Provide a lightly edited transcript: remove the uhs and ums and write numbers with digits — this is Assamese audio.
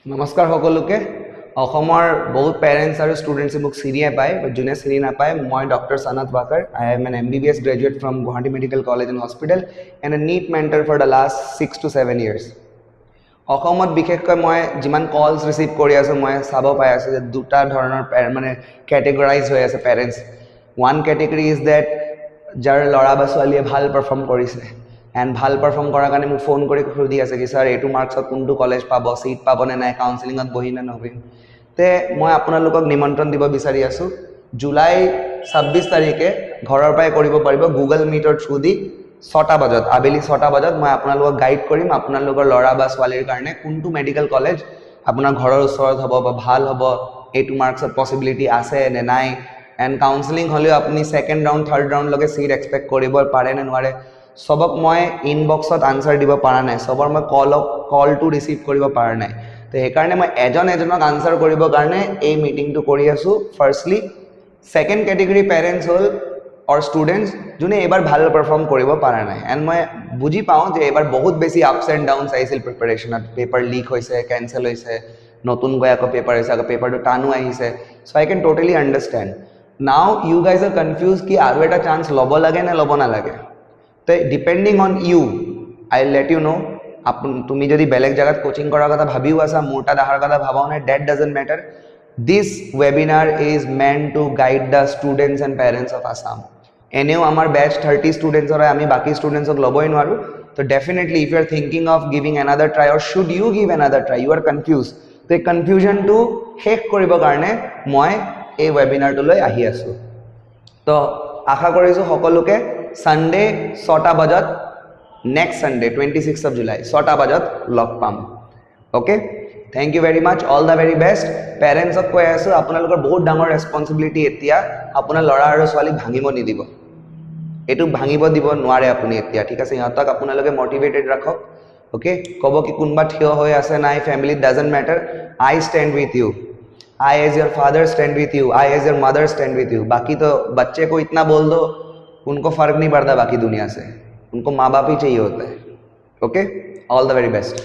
নমস্কাৰ সকলোকে অসমৰ বহুত পেৰেণ্টছ আৰু ষ্টুডেণ্টছে মোক চিনিয়ে পায় যোনে চিনি নাপায় মই doctor Sanat Wakar I am an MBBS graduate from Guwahati medical college and hospital and a NEET mentor for the last 6 to 7 years অসমত বিশেষকৈ মই যিমান কলছ ৰিচিভ কৰি আছোঁ মই চাব পাই আছোঁ যে দুটা ধৰণৰ মানে কেটেগৰাইজ হৈ আছে parents one category is that যাৰ ল'ৰা বা ছোৱালীয়ে ভাল পাৰফৰ্ম কৰিছে এণ্ড ভাল পাৰফৰ্ম কৰাৰ কাৰণে মোক ফোন কৰি সুধি আছে কি ছাৰ এইটো মাৰ্কছত কোনটো কলেজ পাব চিট পাবনে নাই কাউন্সেলিঙত বহি নে নবহিম তে মই আপোনালোকক নিমন্ত্ৰণ দিব বিচাৰি আছোঁ জুলাই 26 তাৰিখে ঘৰৰ পৰাই কৰিব পাৰিব গুগল মিটৰ থ্ৰু দি 6টা বজাত আবেলি 6টা বজাত মই আপোনালোকক গাইড কৰিম আপোনালোকৰ ল'ৰা বা ছোৱালীৰ কাৰণে কোনটো মেডিকেল কলেজ আপোনাৰ ঘৰৰ ওচৰত হ'ব বা ভাল হ'ব এইটো মাৰ্কছত পচিবিলিটি আছে নে নাই এণ্ড কাউন্সেলিং হ'লেও আপুনি ছেকেণ্ড ৰাউণ্ড থাৰ্ড ৰাউণ্ডলৈকে চিট এক্সপেক্ট কৰিব পাৰে নে নোৱাৰে সবক মই ইনবক্সত আনসাৰ দিব পৰা নাই সবৰ মই কলটো ৰিচিভ কৰিব পৰা নাই তো সেইকাৰণে মই এজনক আনসাৰ কৰিবৰ কাৰণে এই মিটিংটো কৰি আছোঁ ফাৰ্ষ্টলি ছেকেণ্ড কেটেগৰী পেৰেণ্টছ হ'ল অৰ ষ্টুডেণ্টছ যোনে এইবাৰ ভাল পাৰফৰ্ম কৰিব পৰা নাই এণ্ড মই বুজি পাওঁ যে এইবাৰ বহুত বেছি আপছ এণ্ড ডাউনছ আহিছিল প্ৰিপাৰেশ্যনত পেপাৰ লিক হৈছে কেঞ্চেল হৈছে নতুনকৈ আকৌ পেপাৰ হৈছে আকৌ পেপাৰটো টানো আহিছে so' I can totally understand now you guys are confuse কি আৰু এটা চান্স ল'ব লাগে নে ল'ব নালাগে তো depending on you I let you know তুমি যদি বেলেগ জায়গাত কোচিং কৰাৰ কথা ভাবিও আছা মোৰ তাত অহাৰ কথা ভাবাও নাই that doesn't matter this webinar is meant to guide the students and parents of Assam এনেও আমাৰ বেচ 30 ষ্টুডেণ্টছৰ হয় আমি বাকী ষ্টুডেণ্টছক ল'বই নোৱাৰোঁ তো definitely if you are thinking of giving another try or should you give another try you are confused তো এই কনফিউজনটো শেষ কৰিবৰ কাৰণে মই এই ৱেবিনাৰটোলৈ আহি আছোঁ তো আশা কৰিছোঁ সকলোকে সানডে 6টা বজাত নেক্সট সানডে 26 জুলাই 6টা বজাত লগ পাম okay thank you very much all the very best পেৰেণ্টছক কৈ আছোঁ আপোনালোকৰ বহুত ডাঙৰ ৰেছপনচিবিলিটি এতিয়া আপোনাৰ ল'ৰা আৰু ছোৱালীক ভাঙিব নিদিব এইটো ভাঙিব দিব নোৱাৰে আপুনি এতিয়া ঠিক আছে সিহঁতক আপোনালোকে মটিভেটেড ৰাখক ওকে ক'ব কি কোনোবা থিয় হৈ আছে নাই family doesn't matter I stand with you I as your father stand with you I as your mother stand with you बाकी तो बच्चे को इतना बोल दो उनको फर्क नहीं पड़ता बाकी दुनिया से उनको माँ बाप ही चाहिए होता है okay all the very best